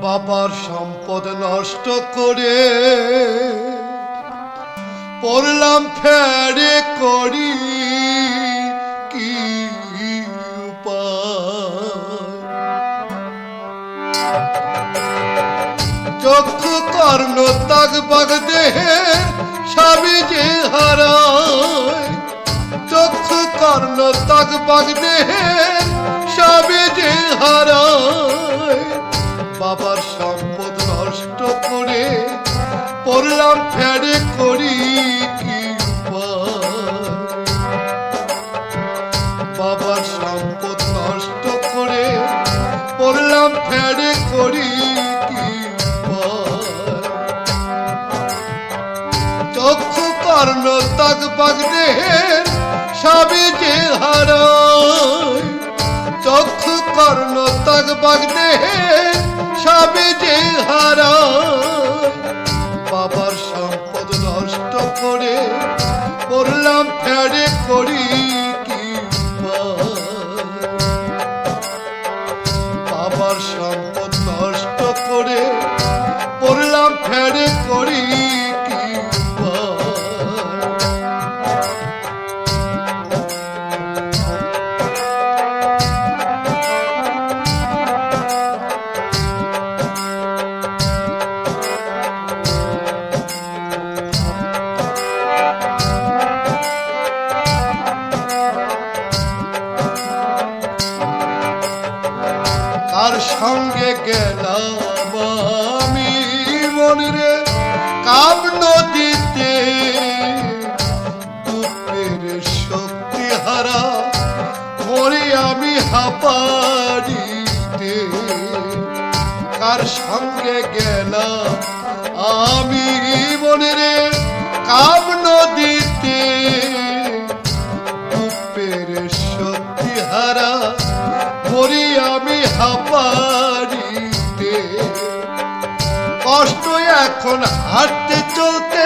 বাবার সম্পদ নষ্ট করে পড়লাম ফেরে করি কি চক্ষু কর্ণ তাক বাগ দেহের স্বামী যে হারায়, চক্ষু কর্ণ তাক বাগ দেহের স্বামী যে হারায়। বাবার সম্পদ নষ্ট করে পড়লাম ফেরে করি কি বাবার সম্পদ নষ্ট করে পড়লাম ফেরে করি কি চক্ষু কর্ণ তাক বাগ দেহের স্বামী যে হারায়, চক্ষু কর্ণ তাক বাগ দেহের স্বামী যে হারায়। বাবার সম্পদ নষ্ট করে পড়লাম ফেরে করি কি বাবার সম্পদ নষ্ট করে পড়লাম ফেরে করি কি কার সঙ্গে গেলাম আমি মনরে কাম নদীতে, দুঃখের শক্তি হারা মরে আমি হাঁপাড়িতে। কার সঙ্গে গেলাম আমি মনরে কাম নদীতে, দুঃখের শক্তি হারা মরি আমি হাঁপাড়িতে। কষ্ট এখন হাঁটতে চলতে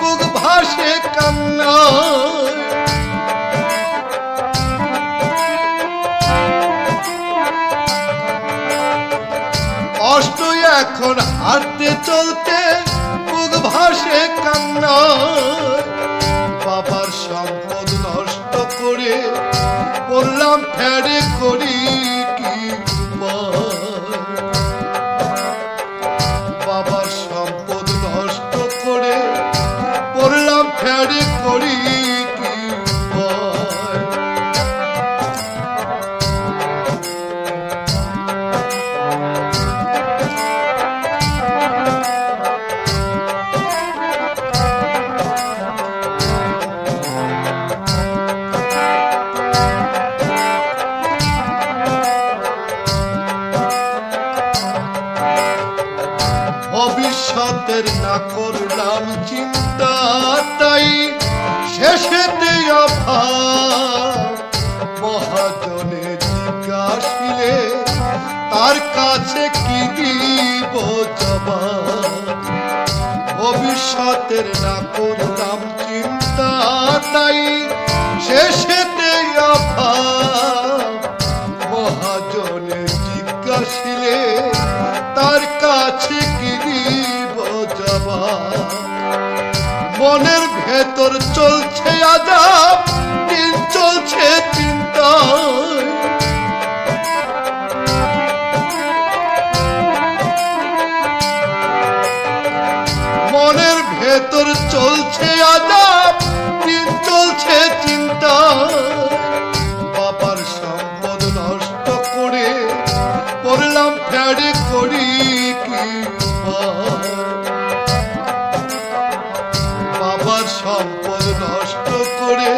বুক ভাসে কান্নায়, কষ্ট এখন হাঁটতে চলতে বুক ভাসে কান্নায়। বাবার সম্পদ নষ্ট করে পড়লাম ফেরে করি কি বাবার সম্পদ নষ্ট করে পড়লাম ফেরে করি কি ভবিষ্যতের না করলাম চিন্তা, তাই শেষেতে অভাব মহাজনে জিজ্ঞাসিলে তার কাছে কি দিব জবাব। ভবিষ্যতের না করলাম চিন্তা, তাই শেষেতে অভাব মহাজনে জিজ্ঞাসিলে তার কাছে কি দিব জবাব। মনের ভেতর চলছে আজাব, দিন চলছে চিন্তায়, মনের ভেতর চলছে আজাব, দিন চলছে চিন্তায়। বাবার সম্পদ নষ্ট করে পড়লাম ফেরে করি কি বাবার সম্পদ নষ্ট করে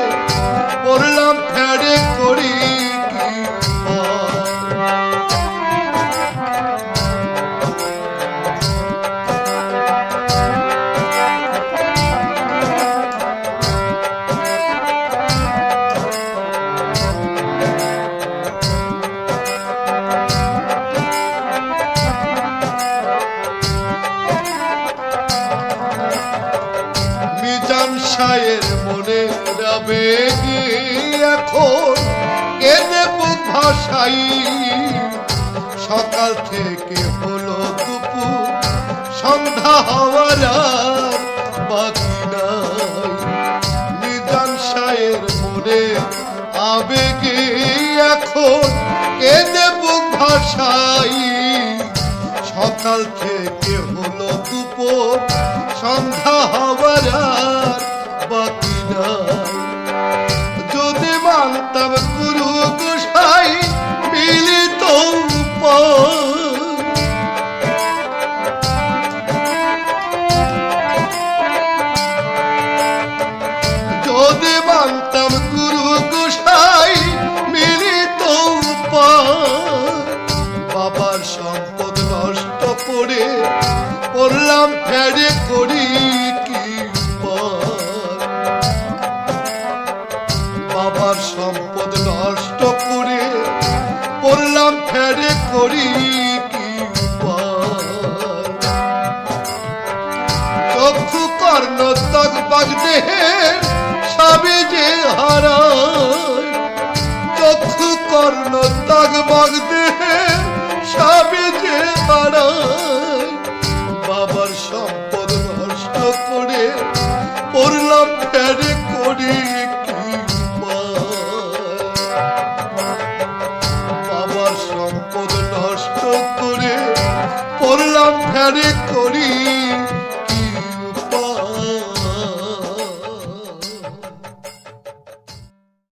এখন কেঁদে বুক ভাসাই, সকাল থেকে হলো দুপুর, সন্ধ্যা হওয়ার আর বাকি নাই। মিজান শাহের মনে আবেগে এখন কেঁদে বুক ভাসাই, সকাল থেকে হলো দুপুর, সন্ধ্যা হওয়ার আর বাকি নাই। যদি মানতাম গুরু গোসাই মিলিত যদি মানতাম গুরু গোসাই মিলিত বাবার সম্পদ নষ্ট করে পড়লাম ফেরে করি কি পার। বাবার সম্পদ নষ্ট করে পড়লাম ফেরে করি কি পার। চক্ষু কর্ণ তক বাগ দেহের সবই যে হারায়, চক্ষু কর্ণ